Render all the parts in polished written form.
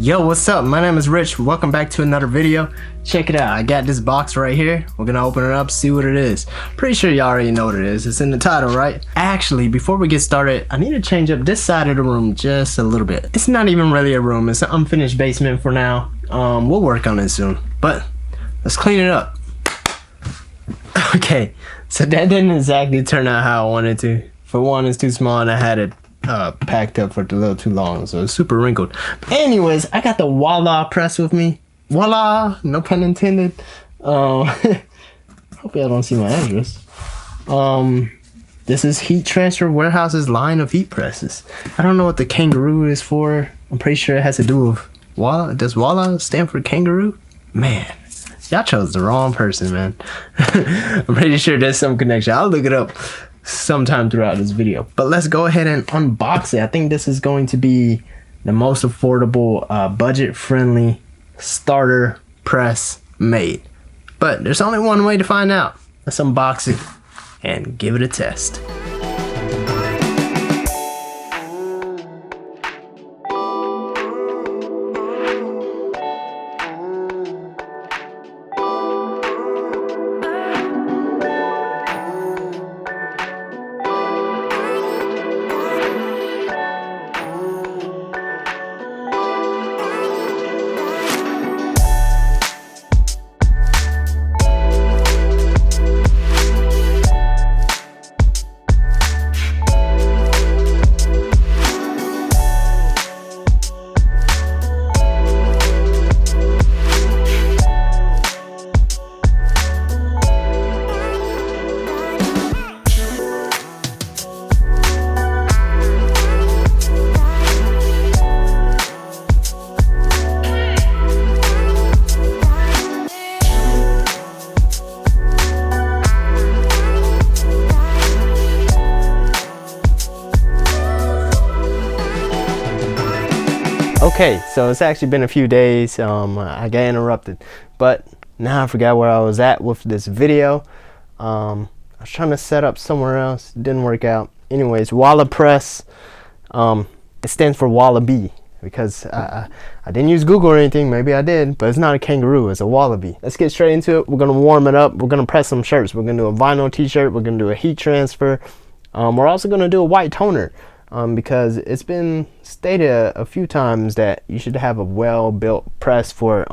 Yo, what's up? My name is Rich. Welcome back to another video. Check it out. I got this box right here. We're gonna open it up, see what it is. Pretty sure you already know what it is. It's in the title, right? Actually, before we get started, I need to change up this side of the room just a little bit. It's not even really a room. It's an unfinished basement for now. We'll work on it soon. But let's clean it up. Okay, so that didn't exactly turn out how I wanted to. For one, it's too small and I had it packed up for a little too long, so it's super wrinkled. But anyways, I got the WALAPress with me. Voila, no pun intended. Hope y'all don't see my address. This is Heat Transfer Warehouse's line of heat presses. I don't know what the kangaroo is for. I'm pretty sure it has to do with Wala. Does Wala stand for kangaroo? Man, y'all chose the wrong person, man. I'm pretty sure there's some connection. I'll look it up sometime throughout this video, but let's go ahead and unbox it. I think this is going to be the most affordable, budget-friendly starter press made, but there's only one way to find out. Let's unbox it and give it a test. Okay, so it's actually been a few days. I got interrupted, but now I forgot where I was at with this video. I was trying to set up somewhere else, didn't work out. Anyways, WALAPress, it stands for wallaby because I didn't use Google or anything. Maybe I did, but it's not a kangaroo, it's a wallaby. Let's get straight into it. We're gonna warm it up. We're gonna press some shirts. We're gonna do a vinyl t-shirt. We're gonna do a heat transfer. We're also gonna do a white toner. Because it's been stated a few times that you should have a well-built press for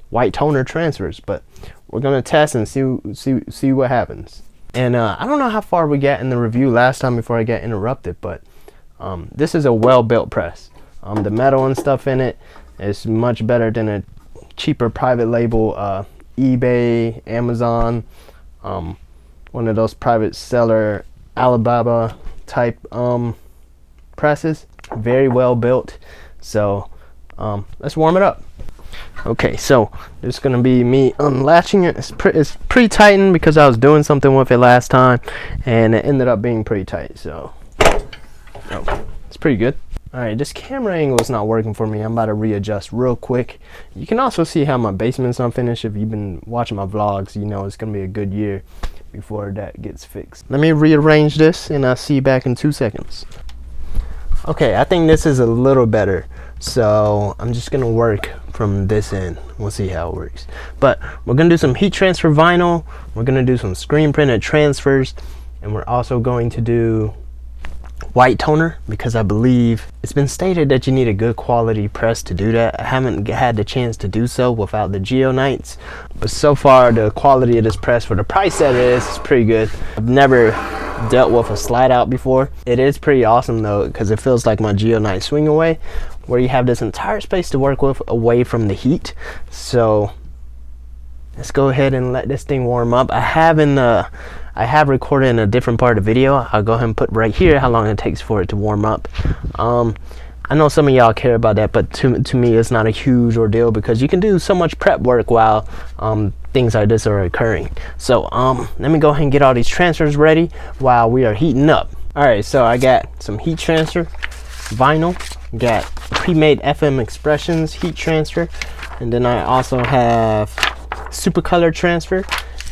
white toner transfers, but we're gonna test and see what happens. And I don't know how far we got in the review last time before I got interrupted, but this is a well-built press. The metal and stuff in it is much better than a cheaper private label eBay, Amazon, one of those private seller Alibaba type presses. Very well built. So let's warm it up. Okay, so it's gonna be me unlatching it. It's pretty tightened because I was doing something with it last time and it ended up being pretty tight, so it's pretty good. All right, this camera angle is not working for me. I'm about to readjust real quick. You can also see how my basement's unfinished. If you've been watching my vlogs, you know it's gonna be a good year before that gets fixed. Let me rearrange this and I'll see you back in 2 seconds. Okay, I think this is a little better, so I'm just gonna work from this end. We'll see how it works. But we're gonna do some heat transfer vinyl, we're gonna do some screen printed transfers, and we're also going to do white toner because I believe it's been stated that you need a good quality press to do that. I haven't had the chance to do so without the Geonites, but so far the quality of this press for the price that it is pretty good. I've never dealt with a slide out before. It is pretty awesome though because it feels like my Geonite swing away, where you have this entire space to work with away from the heat. So let's go ahead and let this thing warm up. I have recorded in a different part of the video. I'll go ahead and put right here how long it takes for it to warm up. I know some of y'all care about that, but to me it's not a huge ordeal because you can do so much prep work while things like this are occurring. So let me go ahead and get all these transfers ready while we are heating up. All right, so I got some heat transfer vinyl, got pre-made FM Expressions heat transfer, and then I also have SupaColor transfer,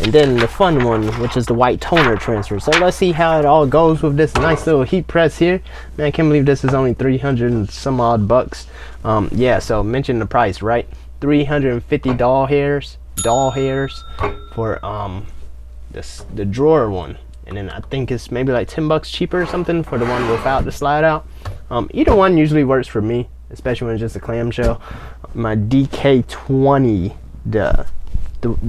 and then the fun one, which is the white toner transfer. So let's see how it all goes with this nice little heat press here. Man, I can't believe this is only 300 and some odd bucks. Yeah, so mention the price, right? 350 doll hairs for the drawer one, and then I think it's maybe like 10 bucks cheaper or something for the one without the slide out. Either one usually works for me, especially when it's just a clamshell. My DK20, the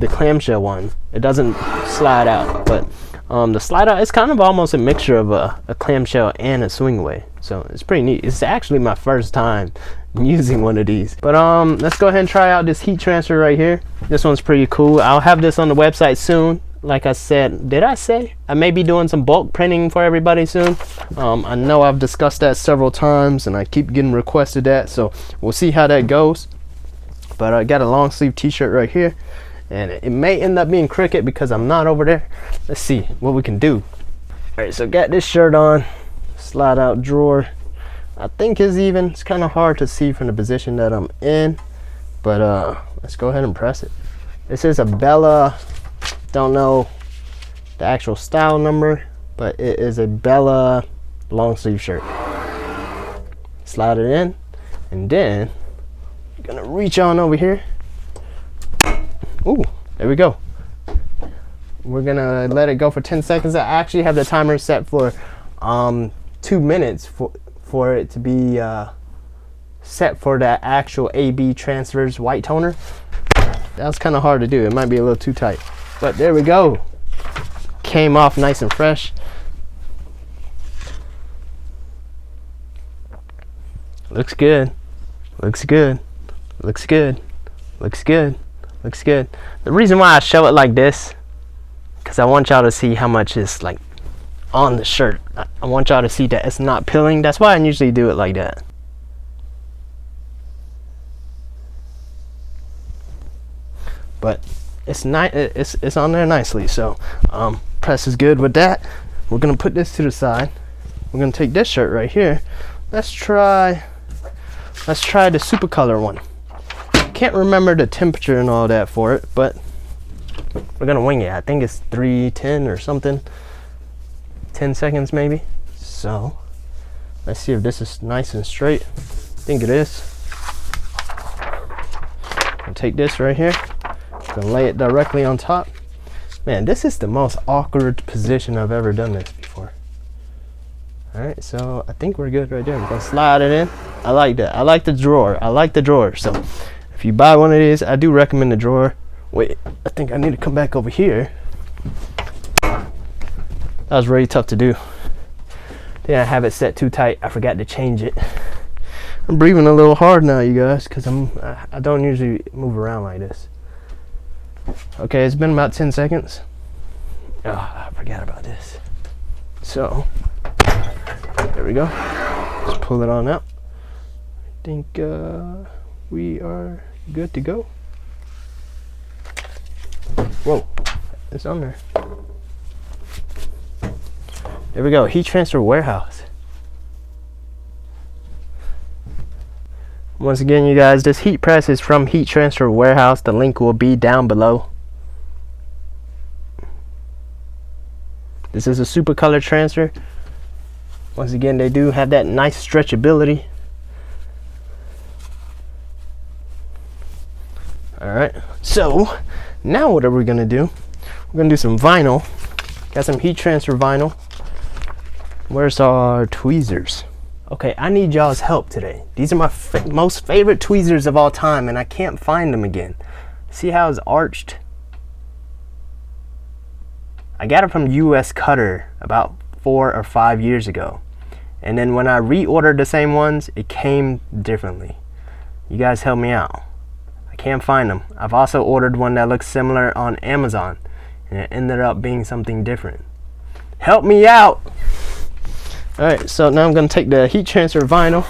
clamshell one, it doesn't slide out, but the slide out is kind of almost a mixture of a clamshell and a swing away, so it's pretty neat. It's actually my first time using one of these. But let's go ahead and try out this heat transfer right here. This one's pretty cool. I'll have this on the website soon. Like I said, did I say I may be doing some bulk printing for everybody soon? I know I've discussed that several times and I keep getting requested that, so we'll see how that goes. But I got a long sleeve t-shirt right here, and it may end up being crooked because I'm not over there. Let's see what we can do. All right, so got this shirt on, slide out drawer. I think is even. It's kind of hard to see from the position that I'm in, but let's go ahead and press it. This is a Bella, don't know the actual style number, but it is a Bella long sleeve shirt. Slide it in, and then I'm gonna reach on over here. Ooh, there we go. We're gonna let it go for 10 seconds. I actually have the timer set for 2 minutes for it to be set for that actual AB transfers white toner. That's kind of hard to do. It might be a little too tight, but there we go. Came off nice and fresh. Looks good. Looks good. Looks good. Looks good. Looks good. The reason why I show it like this, because I want y'all to see how much is like on the shirt. I want y'all to see that it's not peeling. That's why I usually do it like that. But it's nice. It's on there nicely. So press is good with that. We're gonna put this to the side. We're gonna take this shirt right here. Let's try the SupaColor one. Can't remember the temperature and all that for it, but we're gonna wing it. I think it's 310 or something. 10 seconds maybe. So let's see if this is nice and straight. I think it is. I'll take this right here. Gonna lay it directly on top. Man, this is the most awkward position I've ever done this before. All right, so I think we're good right there. I'm gonna slide it in. I like that. I like the drawer. I like the drawer. So if you buy one of these, I do recommend the drawer. Wait, I think I need to come back over here. That was really tough to do. Then I have it set too tight. I forgot to change it. I'm breathing a little hard now, you guys, because I don't usually move around like this. Okay, it's been about 10 seconds. Oh, I forgot about this. So there we go. Let's pull it on out. I think we are good to go. Whoa, it's on there. There we go, heat transfer warehouse. Once again, you guys, this heat press is from Heat Transfer Warehouse. The link will be down below. This is a SupaColor transfer. Once again, they do have that nice stretchability. All right, so now what are we gonna do? We're gonna do some vinyl. Got some heat transfer vinyl. Where's our tweezers? Okay, I need y'all's help today. These are my most favorite tweezers of all time, and I can't find them again. See how it's arched? I got it from US Cutter about 4 or 5 years ago. And then when I reordered the same ones, it came differently. You guys help me out. I can't find them. I've also ordered one that looks similar on Amazon, and it ended up being something different. Help me out! Alright, so now I'm going to take the heat transfer vinyl.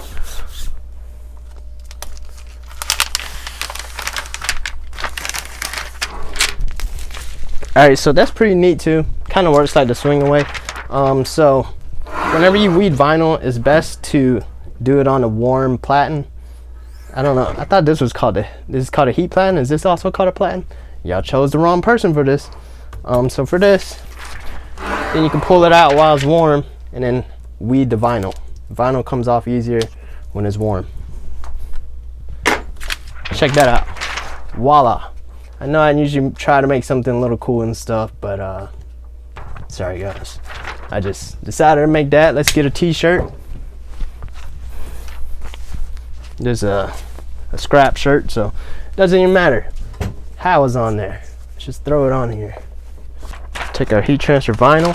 Alright, so that's pretty neat too. Kind of works like the swing away. So whenever you weed vinyl, it's best to do it on a warm platen. I don't know. I thought this was called this is called a heat platen. Is this also called a platen? Y'all chose the wrong person for this. So for this, then you can pull it out while it's warm and then weed the vinyl. Vinyl comes off easier when it's warm. Check that out. Voila. I know I usually try to make something a little cool and stuff, but sorry guys. I just decided to make that. Let's get a t-shirt. There's a scrap shirt, so it doesn't even matter how it's on there. Let's just throw it on here. Take our heat transfer vinyl,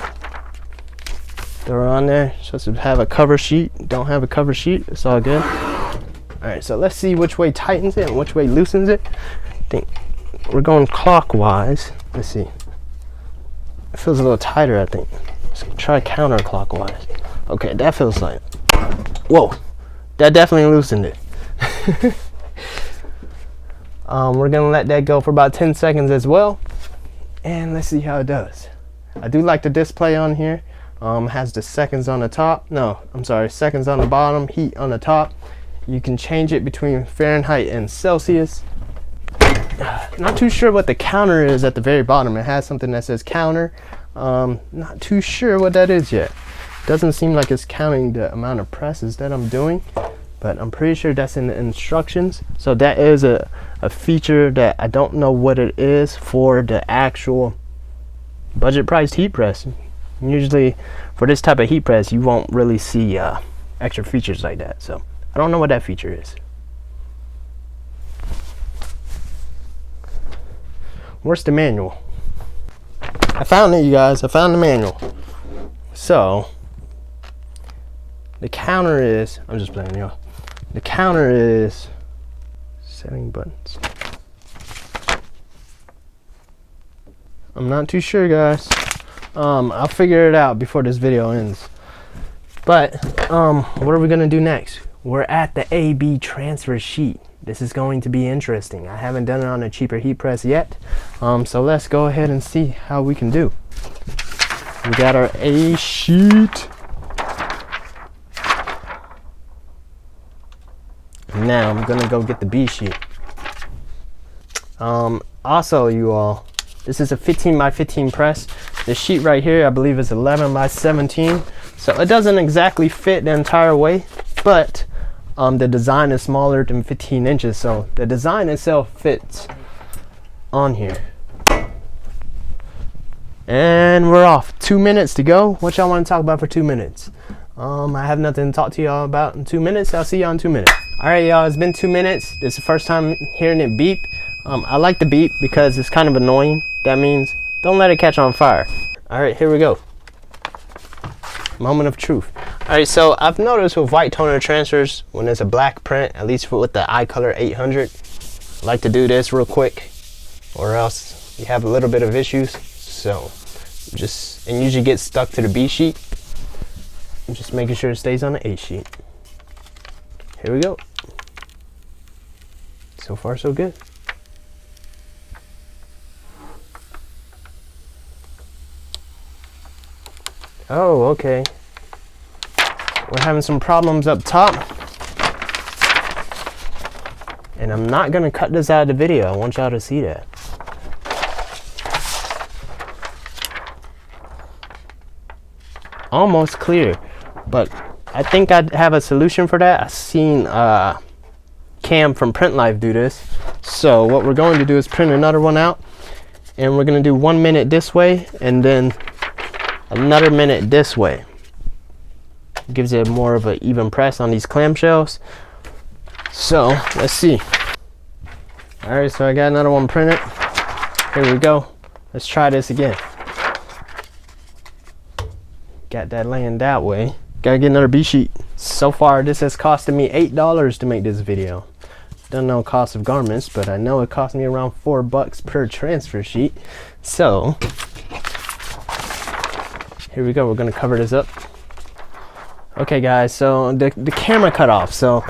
throw it on there. Supposed to have a cover sheet. Don't have a cover sheet. It's all good. All right, so let's see which way tightens it and which way loosens it. I think we're going clockwise. Let's see. It feels a little tighter, I think. Let's try counterclockwise. Okay, that feels like, whoa, that definitely loosened it. We're gonna let that go for about 10 seconds as well, and let's see how it does. I do like the display on here. Has the seconds on the top. No, I'm sorry, seconds on the bottom, heat on the top. You can change it between Fahrenheit and Celsius. Not too sure what the counter is at the very bottom. It has something that says counter. Not too sure what that is yet. Doesn't seem like it's counting the amount of presses that I'm doing, but I'm pretty sure that's in the instructions. So that is a feature that I don't know what it is for the actual budget priced heat press. Usually for this type of heat press, you won't really see extra features like that. So I don't know what that feature is. Where's the manual? I found it, you guys. I found the manual. So the counter is, I'm just playing, y'all. The counter is setting buttons. I'm not too sure, guys. I'll figure it out before this video ends. But what are we gonna do next? We're at the AB transfer sheet. This is going to be interesting. I haven't done it on a cheaper heat press yet. So let's go ahead and see how we can do. We got our A sheet. Now I'm gonna go get the B sheet. Also, you all, this is a 15 by 15 press. The sheet right here, I believe, is 11 by 17. So it doesn't exactly fit the entire way, but the design is smaller than 15 inches. So the design itself fits on here. And we're off. 2 minutes to go. What y'all want to talk about for 2 minutes? I have nothing to talk to y'all about in 2 minutes. I'll see y'all in 2 minutes. All right, y'all, it's been 2 minutes. This is the first time hearing it beep. I like the beep because it's kind of annoying. That means don't let it catch on fire. All right, here we go. Moment of truth. All right, so I've noticed with white toner transfers, when there's a black print, at least with the iColor 800, I like to do this real quick, or else you have a little bit of issues. So and usually get stuck to the B sheet. I'm just making sure it stays on the A sheet. Here we go. So far, so good. Oh, okay. We're having some problems up top. And I'm not gonna cut this out of the video. I want y'all to see that. Almost clear, but I think I have a solution for that. I've seen Cam from Printlife do this. So what we're going to do is print another one out, and we're gonna do 1 minute this way and then another minute this way. Gives it more of an even press on these clamshells. So let's see. All right, so I got another one printed. Here we go. Let's try this again. Got that laying that way. Gotta get another B sheet. So far, this has costed me $8 to make this video. Don't know cost of garments, but I know it cost me around $4 per transfer sheet. So here we go. We're gonna cover this up. Okay, guys. So the camera cut off. So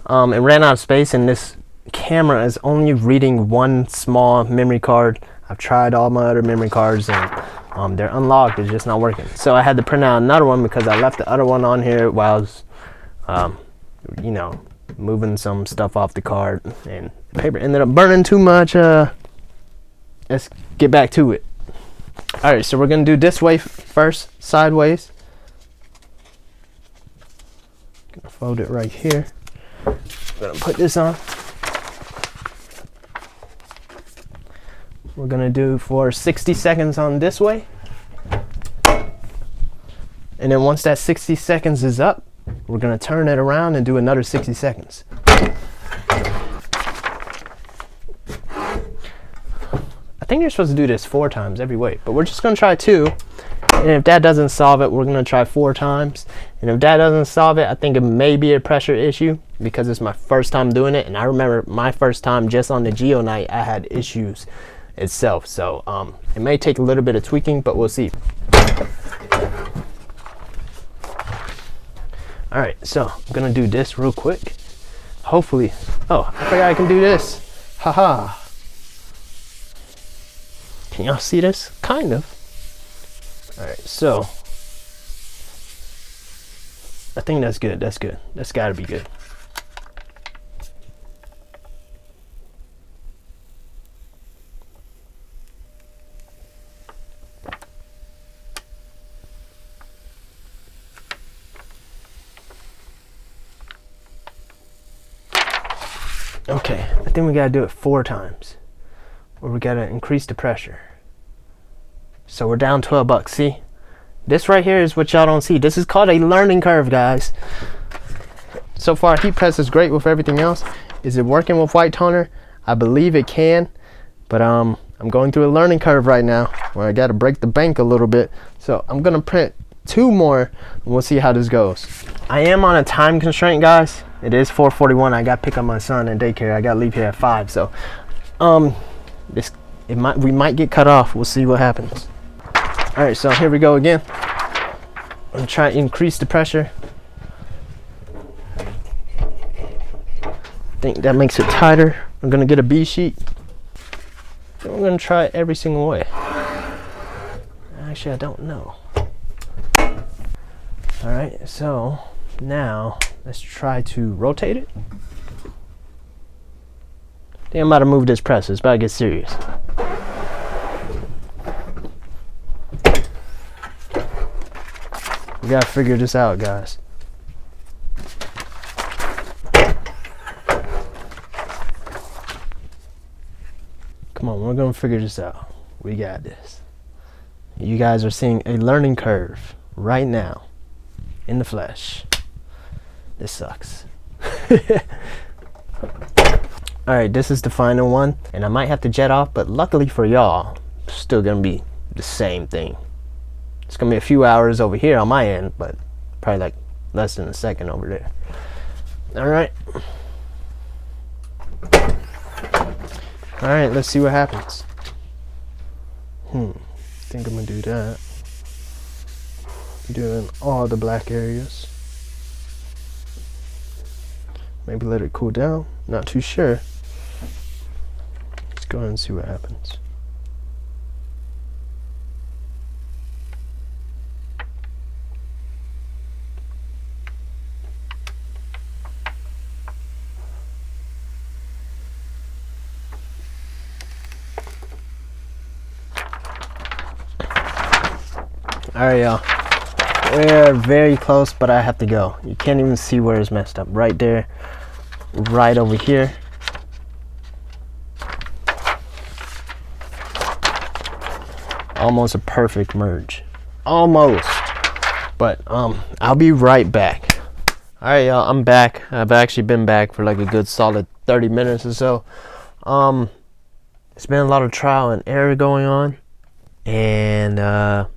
it ran out of space, and this camera is only reading one small memory card. I've tried all my other memory cards, and they're unlocked. It's just not working. So I had to print out another one because I left the other one on here while I was, you know, moving some stuff off the card, and the paper ended up burning too much. Let's get back to it. All right, so we're gonna do this way first, sideways. Gonna fold it right here. I'm gonna put this on. We're gonna do for 60 seconds on this way. And then once that 60 seconds is up, we're gonna turn it around and do another 60 seconds. I think you're supposed to do this 4 times every way, but we're just gonna try 2. And if that doesn't solve it, we're gonna try 4 times. And if that doesn't solve it, I think it may be a pressure issue because it's my first time doing it. And I remember my first time just on the Geonite, I had issues itself. So it may take a little bit of tweaking, but we'll see. All right, so I'm gonna do this real quick. Hopefully, oh, I forgot I can do this. Haha. Can y'all see this? Kind of. All right, so I think that's good. That's good. That's gotta be good. Okay, I think we gotta do it 4 times, or we gotta increase the pressure. So we're down $12. See, this right here is what y'all don't see. This is called a learning curve, guys. So far, heat press is great with everything else. Is it working with white toner? I believe it can, but I'm going through a learning curve right now where I gotta break the bank a little bit. So I'm gonna print 2 more, and we'll see how this goes. I am on a time constraint, guys. It is 4:41. I got to pick up my son in daycare. I got to leave here at 5. So, we might get cut off. We'll see what happens. All right, so here we go again. I'm gonna try to increase the pressure. I think that makes it tighter. I'm gonna get a B sheet. And we're gonna try it every single way. Actually, I don't know. All right, so now let's try to rotate it. I think I'm about to move this press. It's about to get serious. We gotta figure this out, guys. Come on, we're gonna figure this out. We got this. You guys are seeing a learning curve right now in the flesh. This sucks. All right, this is the final one, and I might have to jet off, but luckily for y'all, it's still gonna be the same thing. It's gonna be a few hours over here on my end, but probably like less than a second over there. All right. All right, let's see what happens. I think I'm gonna do that. Doing all the black areas. Maybe let it cool down. Not too sure. Let's go ahead and see what happens. All right, y'all. We're very close, but I have to go. You can't even see where it's messed up. Right there, right over here. Almost a perfect merge. Almost. But I'll be right back. All right, y'all, I'm back. I've actually been back for like a good solid 30 minutes or so. It's been a lot of trial and error going on, and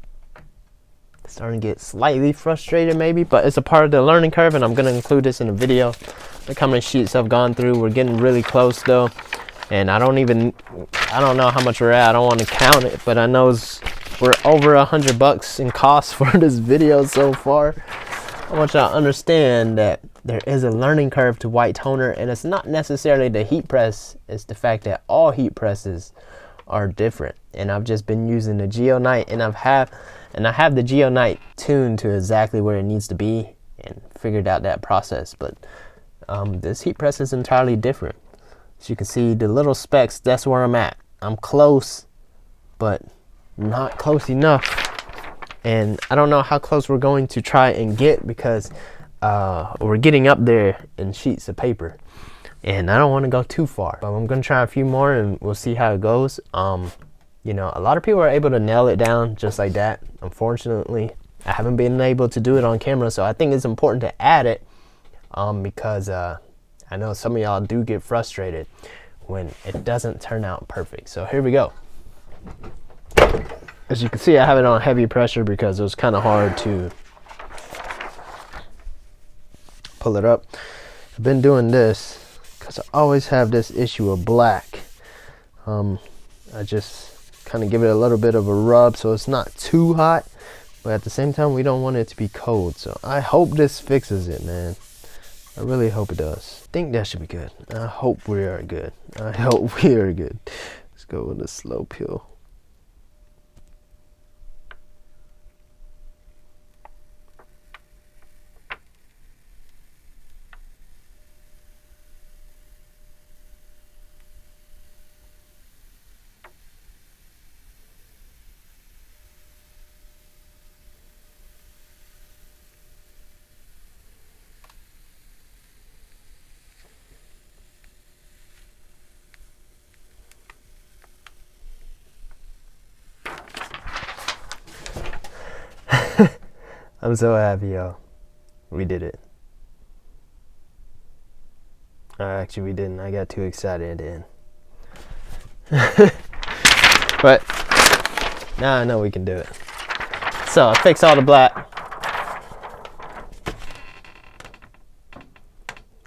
starting to get slightly frustrated maybe, but it's a part of the learning curve, and I'm going to include this in the video. Look how many sheets I've gone through. We're getting really close though, and I don't know how much we're at. I don't want to count it, but I know we're over $100 in cost for this video so far. I want y'all to understand that there is a learning curve to white toner, and it's not necessarily the heat press, it's the fact that all heat presses are different. And I've just been using the Geonite, and I have the Geonite tuned to exactly where it needs to be and figured out that process. But this heat press is entirely different. As you can see, the little specks, that's where I'm at. I'm close, but not close enough. And I don't know how close we're going to try and get, because we're getting up there in sheets of paper. And I don't want to go too far. But I'm going to try a few more and we'll see how it goes. You know, a lot of people are able to nail it down just like that. Unfortunately, I haven't been able to do it on camera. So I think it's important to add it because I know some of y'all do get frustrated when it doesn't turn out perfect. So here we go. As you can see, I have it on heavy pressure because it was kind of hard to pull it up. I've been doing this because I always have this issue of black. I just kind of give it a little bit of a rub so it's not too hot, but at the same time we don't want it to be cold. So I hope this fixes it, man. I really hope it does. I think that should be good. I hope we are good. I hope we are good. Let's go with a slow peel. I'm so happy, y'all. We did it. Actually, we didn't. I got too excited then. But now I know we can do it. So I fixed all the black.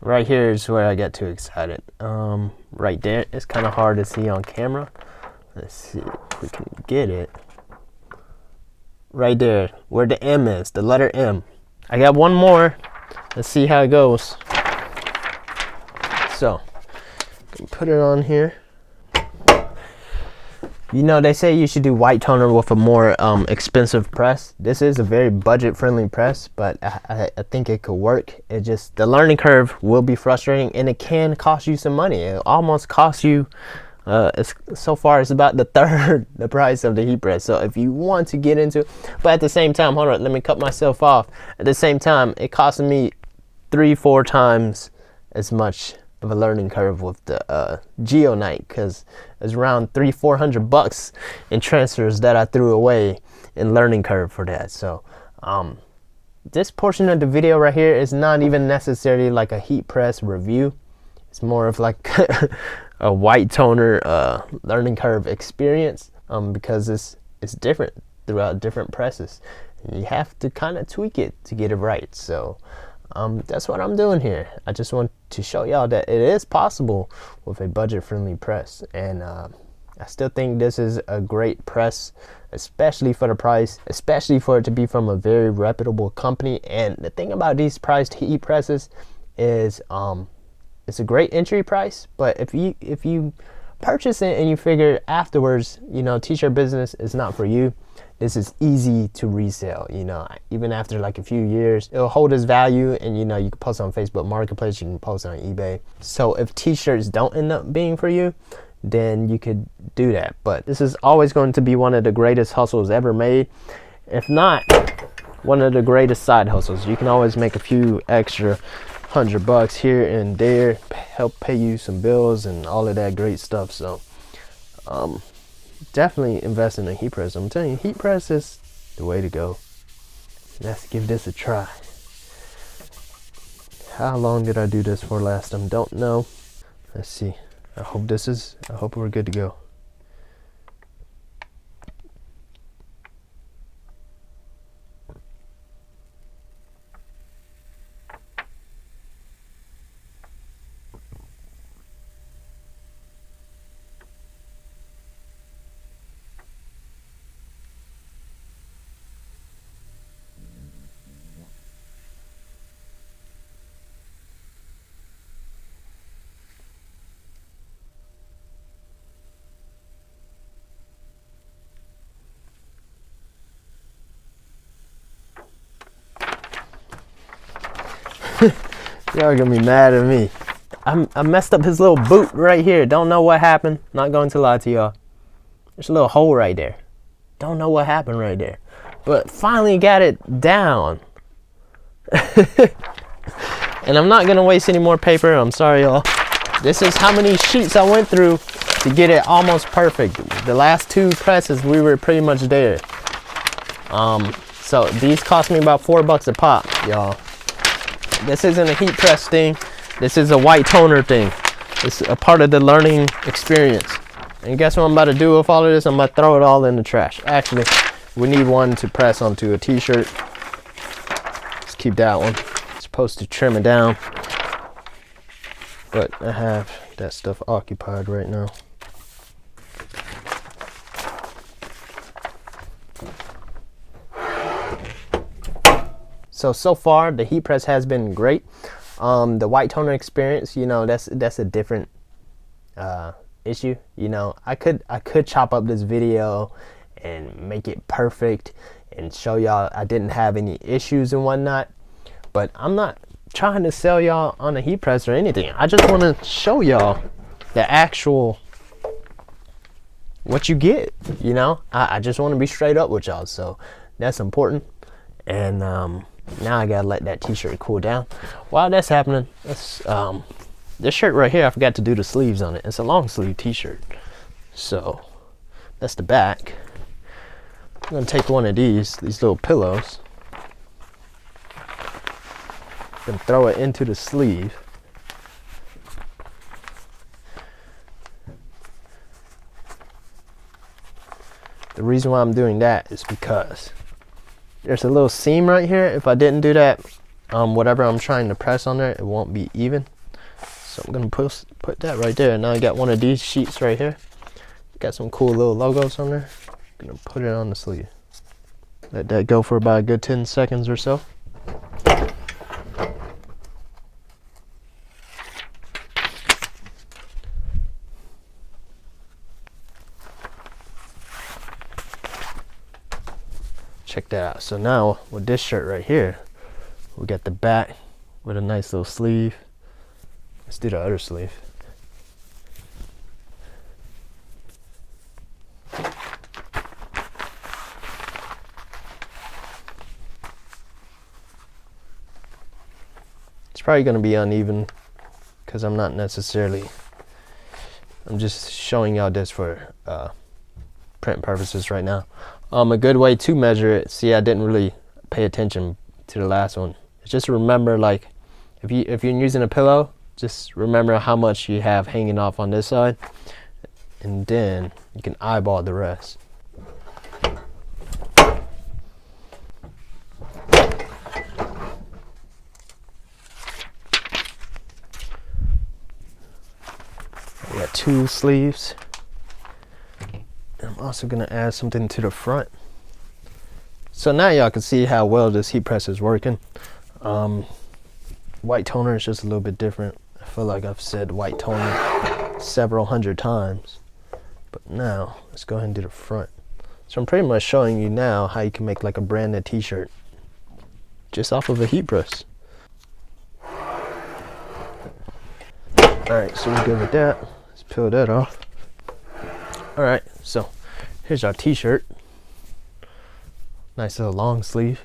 Right here is where I got too excited. Right there. It's kind of hard to see on camera. Let's see if we can get it. Right there, where the M is, the letter M. I got one more. Let's see how it goes. So, put it on here. You know, they say you should do white toner with a more expensive press. This is a very budget-friendly press, but I think it could work. It just, the learning curve will be frustrating, and it can cost you some money. It almost costs you. So far it's about the third the price of the heat press. So if you want to get into it, but at the same time, hold on, let me cut myself off. At the same time, it cost me 3-4 times as much of a learning curve with the Uninet, because it's around $300-400 bucks in transfers that I threw away in learning curve for that. So this portion of the video right here is not even necessarily like a heat press review. It's more of like a white toner learning curve experience, because it's different throughout different presses. You have to kind of tweak it to get it right. So that's what I'm doing here. I just want to show y'all that it is possible with a budget-friendly press, and I still think this is a great press, especially for the price, especially for it to be from a very reputable company. And the thing about these priced heat presses is it's a great entry price, but if you purchase it and you figure afterwards, you know, t-shirt business is not for you, this is easy to resell. You know, even after like a few years, it'll hold its value, and you know, you can post on Facebook Marketplace, you can post on eBay. So if t-shirts don't end up being for you, then you could do that. But this is always going to be one of the greatest hustles ever made, if not one of the greatest side hustles. You can always make a few extra $100 here and there, help pay you some bills and all of that great stuff. So definitely invest in a heat press. I'm telling you, heat press is the way to go. Let's give this a try. How long did I do this for last time? Don't know. Let's see. I hope we're good to go. Y'all gonna be mad at me. I messed up his little boot right here. Don't know what happened. Not going to lie to y'all. There's a little hole right there. Don't know what happened right there, but finally got it down. And I'm not gonna waste any more paper. I'm sorry, y'all. This is how many sheets I went through to get it almost perfect. The last 2 presses, we were pretty much there. So these cost me about $4 a pop, y'all. This isn't a heat press thing. This is a white toner thing. It's a part of the learning experience. And guess what I'm about to do with all of this? I'm about to throw it all in the trash. Actually, we need one to press onto a t-shirt. Let's keep that one. Supposed to trim it down, but I have that stuff occupied right now. So far the heat press has been great. The white toner experience, you know, that's a different issue. You know, I could chop up this video and make it perfect and show y'all I didn't have any issues and whatnot, but I'm not trying to sell y'all on a heat press or anything. I just want to show y'all the actual what you get. You know, I just want to be straight up with y'all, so that's important. And now I gotta let that t-shirt cool down. While that's happening, let's this shirt right here, I forgot to do the sleeves on it. It's a long sleeve t-shirt, so that's the back. I'm gonna take one of these little pillows and throw it into the sleeve. The reason why I'm doing that is because there's a little seam right here. If I didn't do that, whatever I'm trying to press on there, it won't be even. So I'm gonna put that right there. Now I got one of these sheets right here. Got some cool little logos on there. I'm gonna put it on the sleeve. Let that go for about a good 10 seconds or so. Check that out. So now with this shirt right here, we got the back with a nice little sleeve. Let's do the other sleeve. It's probably going to be uneven because I'm just showing y'all this for print purposes right now. A good way to measure it, see, I didn't really pay attention to the last one. It's just remember, like, if you're using a pillow, just remember how much you have hanging off on this side, and then you can eyeball the rest. We got 2 sleeves. I'm also gonna add something to the front. So now y'all can see how well this heat press is working. White toner is just a little bit different. I feel like I've said white toner several hundred times. But now, let's go ahead and do the front. So I'm pretty much showing you now how you can make like a branded t-shirt just off of a heat press. Alright, so we're good with that. Let's peel that off. Alright, so here's our t-shirt. Nice little long sleeve.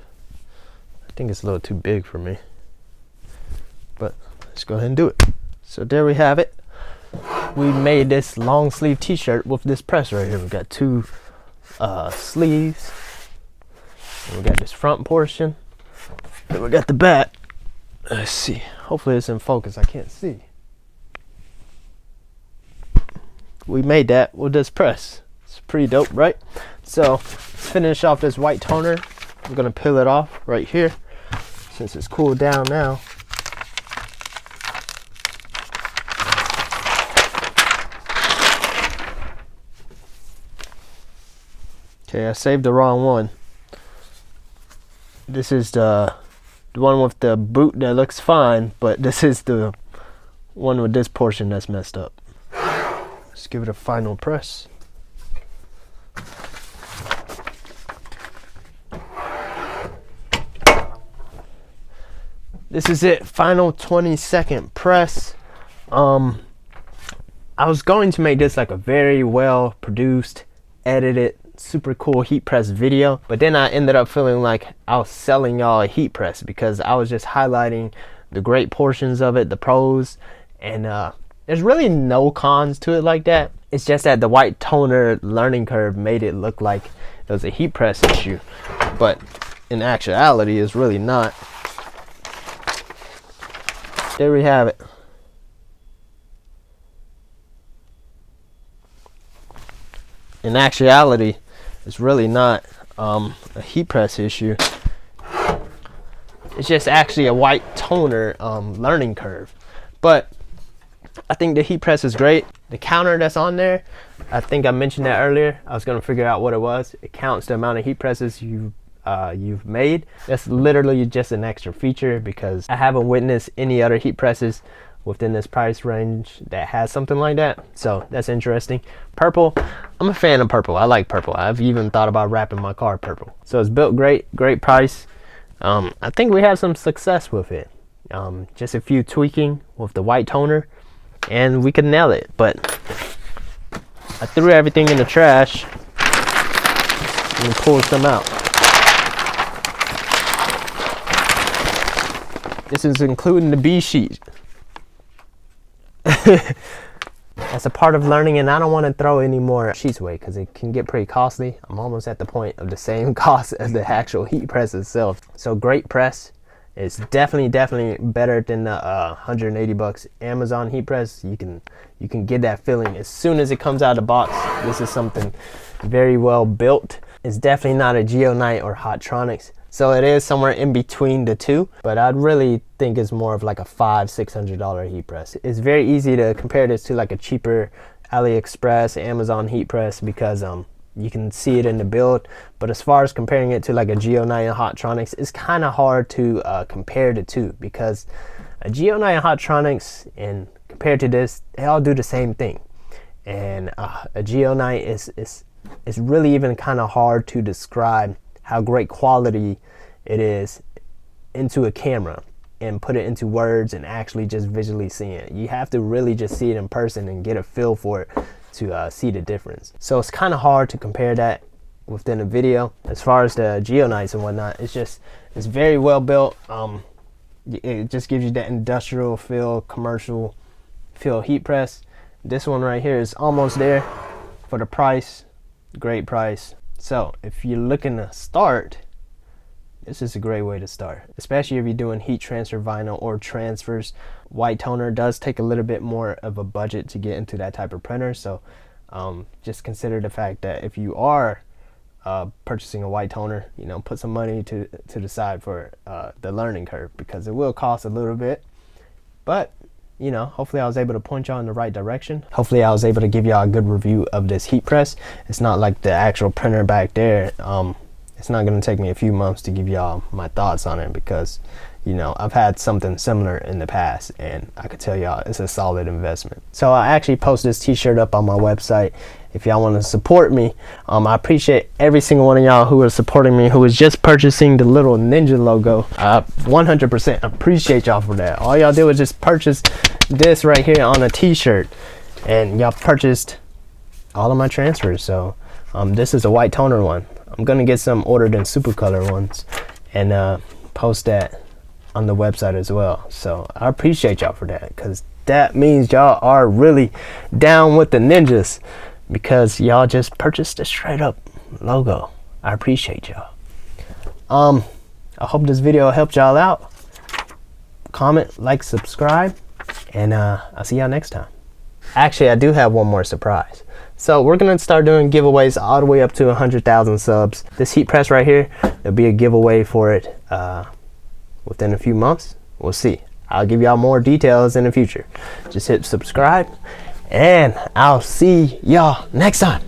I think it's a little too big for me, but let's go ahead and do it. So there we have it. We made this long sleeve t-shirt with this press right here. We got 2 sleeves. And we got this front portion. Then we got the back. Let's see. Hopefully it's in focus. I can't see. We made that with this press. It's pretty dope, right? So let's finish off this white toner. I'm gonna peel it off right here since it's cooled down now. Okay, I saved the wrong one. This is the one with the boot that looks fine, but this is the one with this portion that's messed up. Let's give it a final press. This is it, final 20-second press. I was going to make this like a very well produced, edited super cool heat press video, but then I ended up feeling like I was selling y'all a heat press because I was just highlighting the great portions of it, the pros, and there's really no cons to it like that. It's just that the white toner learning curve made it look like it was a heat press issue, but in actuality it's really not. There we have it. In actuality, it's really not a heat press issue. It's just actually a white toner learning curve. But I think the heat press is great. The counter that's on there, I think I mentioned that earlier. I was gonna figure out what it was. It counts the amount of heat presses you've made. That's literally just an extra feature because I haven't witnessed any other heat presses within this price range that has something like that. So that's interesting. Purple, I'm a fan of purple. I like purple. I've even thought about wrapping my car purple. So it's built great price. I think we have some success with it. Just a few tweaking with the white toner and we could nail it. But I threw everything in the trash and pulled some out. This is including the B sheet. That's a part of learning, and I don't want to throw any more sheets away because it can get pretty costly. I'm almost at the point of the same cost as the actual heat press itself. So great press. It's definitely better than the 180 bucks Amazon heat press. You can get that feeling as soon as it comes out of the box. This is something very well built. It's definitely not a Uninet or Hotronix. So it is somewhere in between the two, but I'd really think it's more of like a $500–600 heat press. It's very easy to compare this to like a cheaper AliExpress, Amazon heat press because you can see it in the build. But as far as comparing it to like a Uninet and Hotronix, it's kind of hard to compare the two because a Uninet and Hotronix, and compared to this, they all do the same thing. And a Uninet is really even kind of hard to describe how great quality it is into a camera and put it into words and actually just visually see it. You have to really just see it in person and get a feel for it to see the difference. So it's kind of hard to compare that within a video. As far as the Unites and whatnot, it's very well built. It just gives you that industrial feel, commercial feel heat press. This one right here is almost there for the price. Great price. So if you're looking to start, this is a great way to start, especially if you're doing heat transfer vinyl or transfers. White toner does take a little bit more of a budget to get into that type of printer. So just consider the fact that if you are purchasing a white toner, you know, put some money to the side for the learning curve because it will cost a little bit. But you know, hopefully I was able to point y'all in the right direction. Hopefully I was able to give y'all a good review of this heat press. It's not like the actual printer back there. It's not going to take me a few months to give y'all my thoughts on it because, you know, I've had something similar in the past and I could tell y'all it's a solid investment. So I actually posted this t-shirt up on my website. If y'all want to support me, I appreciate every single one of y'all who is supporting me, who is just purchasing the little ninja logo. 100% appreciate y'all for that. All y'all did was just purchase this right here on a t-shirt and y'all purchased all of my transfers. So this is a white toner one. I'm gonna get some ordered in SupaColor ones and post that on the website as well. So I appreciate y'all for that because that means y'all are really down with the ninjas, because y'all just purchased a straight up logo. I appreciate y'all. I hope this video helped y'all out. Comment, like, subscribe, and I'll see y'all next time. Actually, I do have one more surprise. So we're gonna start doing giveaways all the way up to 100,000 subs. This heat press right here, there'll be a giveaway for it within a few months. We'll see. I'll give y'all more details in the future. Just hit subscribe, and I'll see y'all next time.